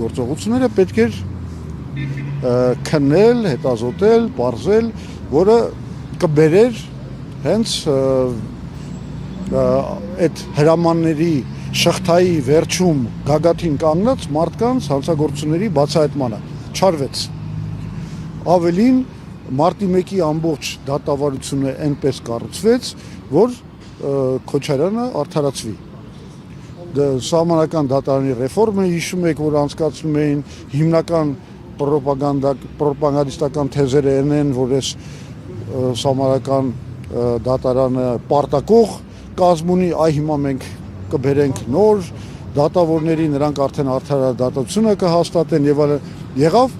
Գործողությունները պետք էր քննել, հետազոտել, բարձել, որը կբերեր հենց այդ հրամանների շղթայի վերջում գագաթին կանգնած մարդկանց հանցագործությունների բացահայտմանը չարվեց։ Ավելին մարտի 1-ի ամբողջ դատավարությունը այնպես կառուցվեց, որ Քոչարյանը արդարացվի։ Սահմանական դատարանի ռեֆորմը հիշում եք, որ անցկացնում էին հիմնական պրոպագանդիստական թեզերը են, որ այս սահմանական դատարանը պարտակող կազմ ունի, այ հիմա մենք կբերենք նոր դատավորների, նրանք արդեն արդարադատությունը կհաստատեն եւ այլն, եղավ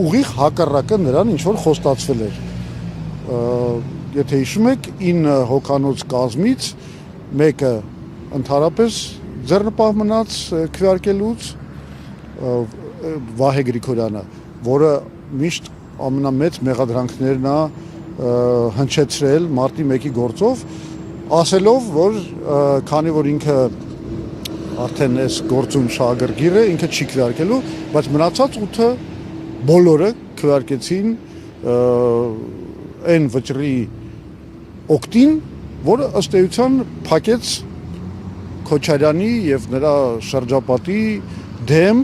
ուղիղ հակառակը նրան ինչ որ խոստացվել էր։ Եթե հիշում եք 9 հոգանոց կազմից մեկը ընդհանրապես ձեռնպահ մնաց քվեարկելուց, Վահե Գրիգորյանը, որը միշտ ամենամեծ մեղադրանքներն է հնչեցրել մարտի 1-ի գործով, ասելով, որ քանի որ ինքը արդեն այս գործում շահագրգիռ է, ինքը չի քվեարկելու, բայց մնացած 8-ը բոլորը քվեարկեցին այն վճռի օգտին, որը ըստ էության փակեց Քոչարյանի եւ նրա շրջապատի դեմ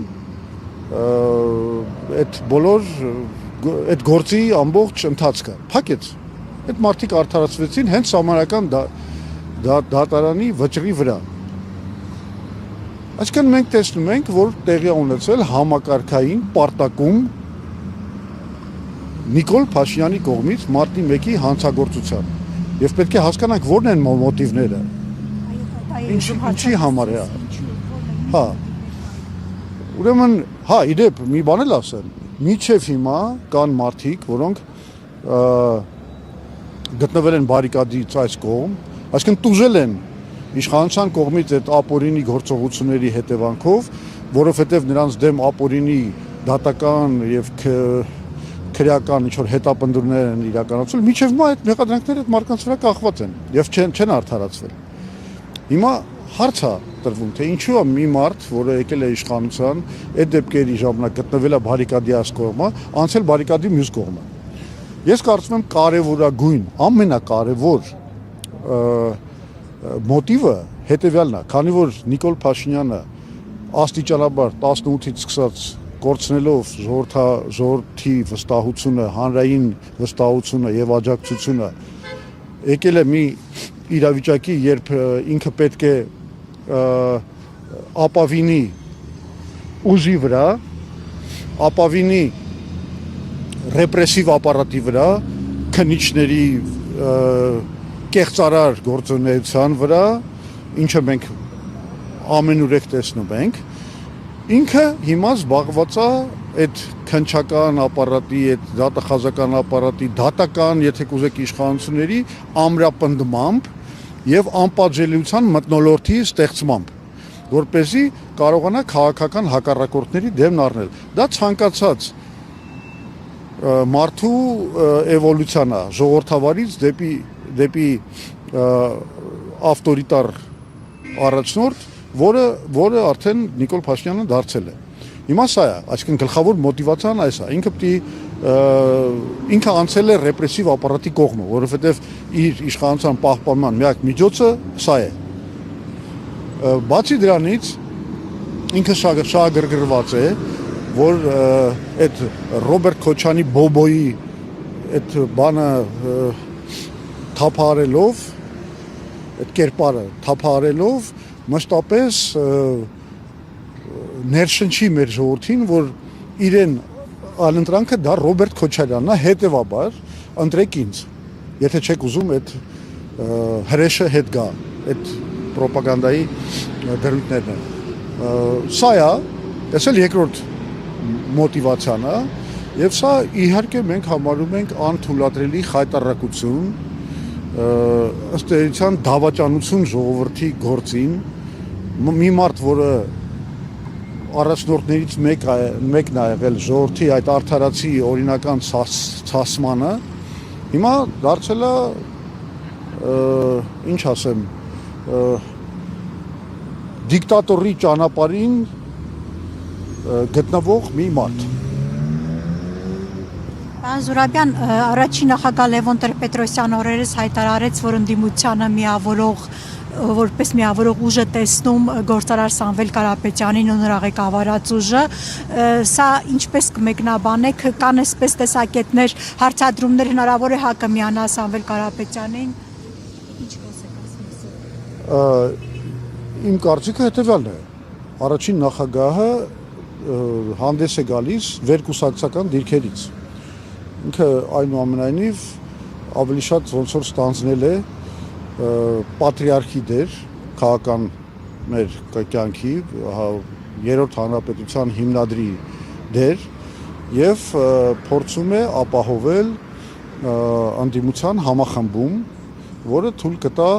այդ բոլոր այդ գործի ամբողջ ընթացքը փակեց։ Այդ մարդիկ արդարացվեցին հենց սահմանական դատարանի վճռի վրա։ Այսինքն մենք տեսնում ենք, որ տեղի ունեցել համակարգային պարտակում Նիկոլ Փաշինյանի կողմից մարտի 1-ի հանցագործության։ Եվ պետք է հասկանանք որն են մոտիվները։ Ինչի համար է։ Հա։ Ուրեմն, հա, իդեպ մի բան էլ ասեմ։ Մինչև հիմա կան մարդիկ, որոնք գտնվել են բարիկադից այս կողմ, այսինքն տուժել են իշխանության կողմից այդ ապօրինի գործողությունների հետևանքով, որովհետև նրանց դեմ ապօրինի դատական եւ քրեական ինչ որ հետապնդումներ են իրականացվել, մինչև հիմա այդ մեղադրանքները այդ մարդկանց վրա կախված են եւ չեն արդարացվել։ Հիմա հարց է տրվում, թե ինչու է մի մարդ, որը եկել է իշխանության, այդ դեպքերի ժամանակ գտնվել է բարիկադի այս կողմը, անցել բարիկադի մյուս կողմը։ Ես կարծում եմ կարևորագույն, ամենակարևոր մոտիվը հետևյալն է, քանի որ Նիկոլ Փաշինյանը աստիճանաբար 18-ից սկսած կորցնելով ժողովրդի վստահությունը, հանրային վստահությունը եւ աջակցությունը եկել է մի իրավիճակի, երբ ինքը պետք է ապավինի ուժի վրա, ապավինի ռեպրեսիվ ապարատի վրա, քննիչների կեղծարար գործունեության վրա, ինչը մենք ամենուրեք տեսնում ենք, ինքը հիմա զբաղված է այդ քնչական ապարատի, այդ դատախազական ապարատի, դատական, եթե կուզեք իշխանությունների ամրապնդմամբ եւ անպատժելիության մթնոլորտի ստեղծմամբ, որպեսզի կարողանա քաղաքական հակառակորդների դեմն առնել։ Դա ցանկացած մարդու էվոլյուցիան է, ժողովրդավարից դեպի ավտորիտար առաջնորդ, որը արդեն Նիկոլ Փաշինյանը դարձել է։ Հիմա սա է, այսինքն գլխավոր մոտիվացիան այս է, ինքը անցել է ռեպրեսիվ ապարատի կողմը, որովհետև իր իշխանության պահպանման միակ միջոցը սա է։ Բացի դրանից ինքը շահագրգռված է, որ այդ Ռոբերտ Քոչյանի բոբոյի այդ բանը թափահարելով, այդ կերպարը թափահարելով մշտապես ներշնչի մեր ժողովրդին, որ իրեն անընտրանքը դա Ռոբերտ Քոչարյանն է, հետևաբար ընտրեք ինձ, եթե չեք ուզում այդ հրեշը հետ գա, այդ պրոպագանդայի դրույթներն են։ Սա է, այս էլ երկրորդ մոտիվացիան է, եւ սա իհարկե մենք համարում ենք անթույլատրելի խայտառակություն, ըստ էության դավաճանություն ժողովրդի գործին, մի մարդ, որը առաջնորդներից մեկն է եղել ժողովրդի այդ արդարացի օրինական ցասմանը, հիմա դարձել է, ինչ ասեմ, դիկտատորի ճանապարհին գտնվող մի մարդ։ Պարոն Զուրաբյան, առաջին նախագահ Լևոն Տեր-Պետրոսյանը օրերս հայտարարեց, որ ընդդիմությանը որպես միավորող ուժ է տեսնում գործարար Սամվել Կարապետյանին ու նրա ղեկավարած ուժը, սա ինչպես կմեկնաբանեք, կան այսպես տեսակետներ, հարցադրումներ, հնարավոր է ՀԱԿ-ը միանա Սամվել Կարապետյանին։ Ինչ խոսեք ասում։ Իմ կարծիքը հետևյալն է. առաջին նախագահը հանդես է գալիս վերկուսակցական դիրքերից։ Ինքը այնուամենայնիվ ավելի շատ ոնց որ ստանձնել է պատրիարխի դեր քաղաքական մեր կյանքի երրորդ հանրապետության հիմնադրի դեր եւ փորձում է ապահովել ընդդիմության համախմբում, որը թույլ կտա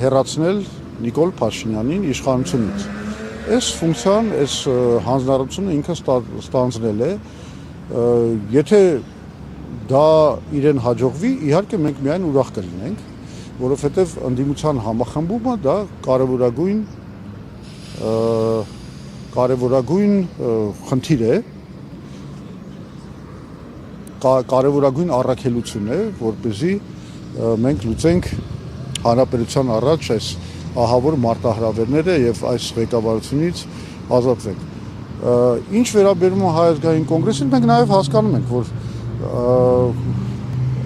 հեռացնել Նիկոլ Փաշինյանին իշխանությունից։ Այս ֆունկցիան, այս հանձնարարությունը ինքը ստանձնել է, եթե դա իրեն հաջողվի, իհարկե մենք միայն ուրախ կլինենք, որովհետև ընդդիմության համախմբումը դա կարևորագույն խնդիր է, կարևորագույն առաքելություն է, որպեսզի մենք լուծենք հանրապետության առաջ այս ահավոր մարտահրավերները եւ այս ղեկավարությունից ազատվենք։ Ինչ վերաբերում է Հայ ազգային կոնգրեսին, մենք նաեւ հասկանում ենք, որ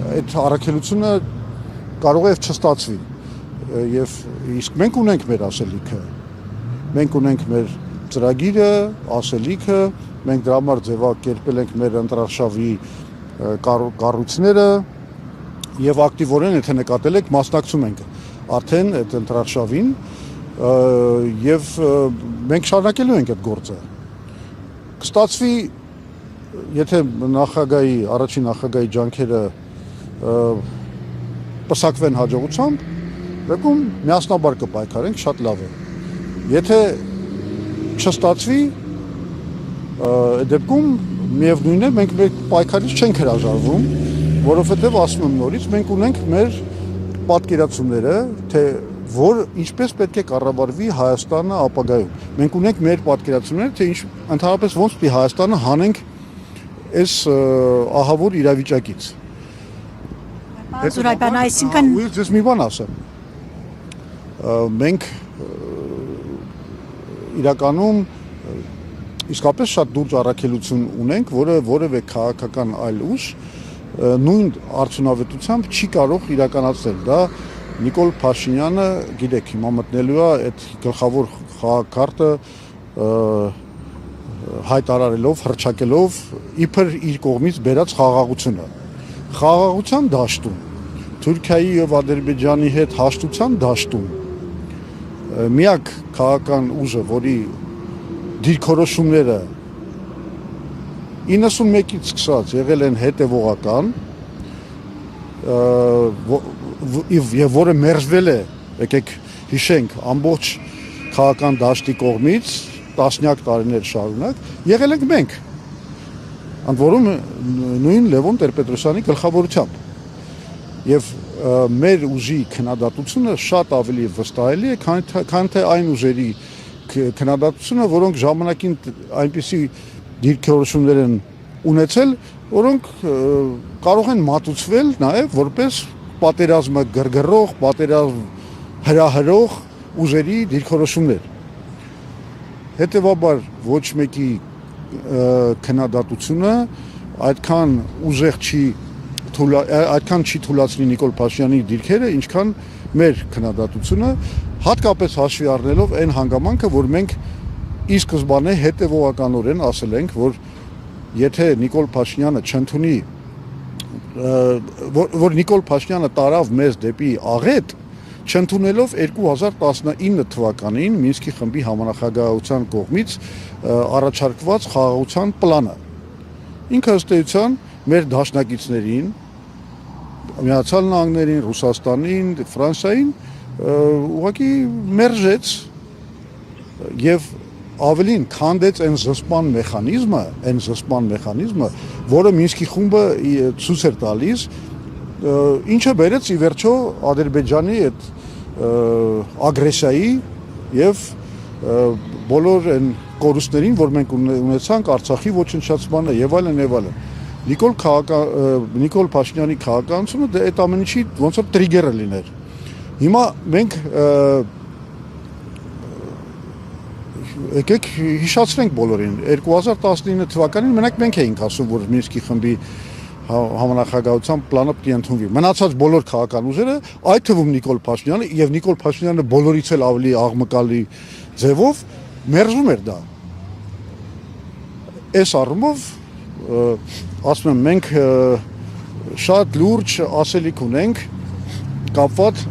այդ առաքելությունը կարող է չստացվի եւ իսկ մենք ունենք մեր ասելիքը, մենք ունենք մեր ծրագիրը, ասելիքը, մենք դրա համար ձևակերպել ենք մեր ընտրարշավի կառույցները եւ ակտիվորեն եթե նկատել եք մասնակցում ենք արդեն այդ ընտրարշավին եւ մենք շարունակելու ենք այդ գործը կստացվի եթե առաջին նախագահի ջանքերը պսակվեն հաջողությամբ, դեպքում միասնաբար կպայքարենք, շատ լավ է։ Եթե չստացվի, դեպքում միևնույն է, մենք մեր պայքարից չենք հրաժարվում, որովհետև ասում եմ նորից, մենք ունենք մեր պատկերացումները, թե որ ինչպես պետք է կառավարվի Հայաստանը ապագայում։ Մենք ունենք մեր պատկերացումները, թե ընդհանրապես ոնց պիտի Հայաստանը հանենք այս ահավոր իրավիճակից։ Զուրաբյան, այսինքն ես մի բան ասեմ։ Մենք իրականում իսկապես շատ լուրջ առաքելություն ունենք, որը որևէ քաղաքական այլ ուժ նույն արդյունավետությամբ չի կարող իրականացնել։ Դա Նիկոլ Փաշինյանը, գիտեք, հիմա մտնելու է այդ գլխավոր խաղակարտը հայտարարելով, հռչակելով իբր իր կողմից բերած խաղաղությունը։ Խաղաղության դաշտում, Թուրքիայի եւ Ադրբեջանի հետ հաշտության դաշտում միակ քաղաքական ուժը, որի դիրքորոշումները 91-ից սկսած եղել են հետևողական եւ որը մերժվել է, եկեք հիշենք, ամբողջ քաղաքական դաշտի կողմից տասնյակ տարիներ շարունակ, եղել ենք մենք, ընդ որում նույն Լևոն Տեր-Պետրոսյանի գլխավորությամբ։ Եվ մեր ուժի քննադատությունը շատ ավելի վստահելի է, քան թե այն ուժերի քննադատությունը, որոնք ժամանակին այնպիսի դիրքորոշումներ են ունեցել, որոնք կարող են մատուցվել նաև որպես պատերազմը գրգռող, պատերազմ հրահրող ուժերի դիրքորոշումներ։ Հետևաբար ոչ մեկի քննադատությունը այդքան ուժեղ այդքան չի թույլատնի Նիկոլ Փաշինյանի դիրքերը, ինչքան մեր քննադատությունը, հատկապես հաշվի առնելով այն հանգամանքը, որ մենք ի սկզբանե հետևողականորեն ասել ենք, որ եթե Նիկոլ Փաշինյանը չընդունի, որ Նիկոլ Փաշինյանը տարավ մեզ դեպի աղետ, չընդունելով 2019 թվականին Մինսկի խմբի համանախագահության կողմից առաջարկված խաղաղության պլանը։ Ինքը ըստ էության մեր դաշնակիցներին, Միացյալ Նահանգներին, Ռուսաստանին, Ֆրանսիային ուղղակի մերժեց եւ ավելին քանդեց այն զսպման մեխանիզմը, որը Մինսկի խումբը ցույց էր տալիս, ինչը բերեց ի վերջո Ադրբեջանի այդ ագրեսիայի եւ բոլոր այն կորուստներին, որ մենք ունեցանք Արցախի ոչնչացմանը եւ այլն եւ այլն։ Նիկոլ Փաշինյանի քաղաքականությունը դա այդ ամեն ինչի ոնց որ տրիգերը լիներ։ Հիմա մենք եկեք հիշացնենք բոլորին 2019 թվականին մենք էինք ասում, որ Մինսկի խմբի համանախագահության պլանը պետք է ընդունվի։ Մնացած բոլոր քաղաքական ուժերը, այդ թվում Նիկոլ Փաշինյանը եւ Նիկոլ Փաշինյանը բոլորից էլ ավելի աղմկալի ձևով մերժում էր դա։ Այս առումով ասում եմ մենք շատ լուրջ ասելիք ունենք կապված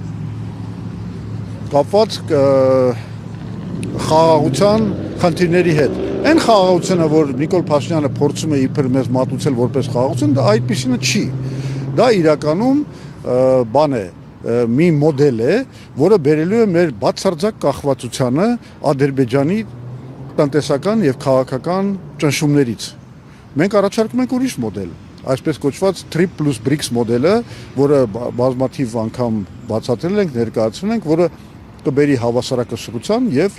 խաղաղության խնդիրների հետ։ Այն խաղաղությունը, որ Նիկոլ Փաշինյանը փորձում է իբր մեզ մատուցել որպես խաղաղություն, դա այդպիսինը չի։ Դա իրականում բան է, մի մոդել է, որը բերելու է մեր բացարձակ կախվածությանը Ադրբեջանի տնտեսական եւ քաղաքական ճնշումներից։ Մենք առաջարկում ենք ուրիշ մոդել, այսպես կոչված 3+ BRICS մոդելը, որը բազմաթիվ անգամ բացատրել ենք, ներկայացրել ենք, որը կբերի հավասարակշռության եւ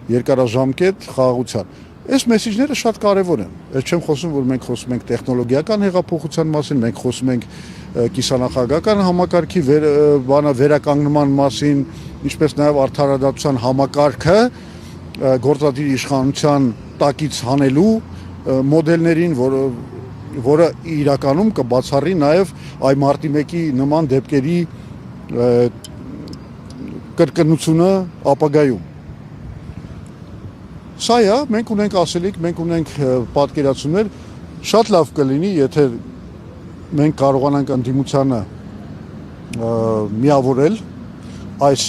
երկարաժամկետ խաղաղության։ Այս մեսեջները շատ կարևոր են։ Ես չեմ խոսում, որ մենք խոսում ենք տեխնոլոգիական հեղափոխության մասին, մենք խոսում ենք կիսանախագահական համակարգի վերականգնման մասին, ինչպես նաեւ արդարադատության համակարգը գործադիր իշխանության տակից հանելու մոդելներին, որը իրականում կբացառի նաեւ այ մարտի 1-ի նման դեպքերի կրկնությունը ապագայում։ Սա է, մենք ունենք ասելիք, մենք ունենք պատկերացումներ, շատ լավ կլինի, եթե մենք կարողանանք ընդդիմությանը միավորել այս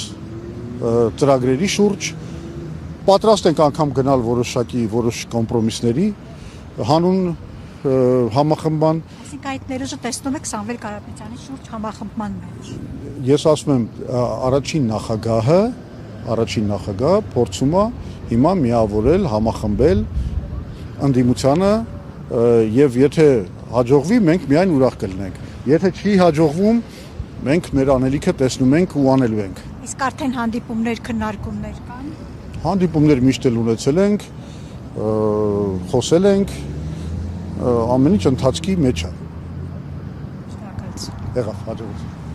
ծրագրերի շուրջ, պատրաստ ենք անգամ գնալ որոշ կոմպրոմիսների, հանուն համախմբման։ Այսինքն այդ ներուժը տեսնում եք Սամվել Կարապետյանի շուրջ համախմբման մեջ։ Ես ասում եմ, առաջին նախագահը փորձում է հիմա միավորել, համախմբել ընդդիմությանը եւ եթե հաջողվի, մենք միայն ուրախ կլինենք։ Եթե չի հաջողվում, մենք մեր անելիքը տեսնում ենք ու անելու ենք։ Իսկ արդեն հանդիպումներ, քննարկումներ կան։ Հանդիպումներ միշտ էլ ունեցել ենք, խոսել ենք, ամեն ինչ ընթացքի մեջ է։ Շնորհակալություն։ Եղավ, հաջողություն։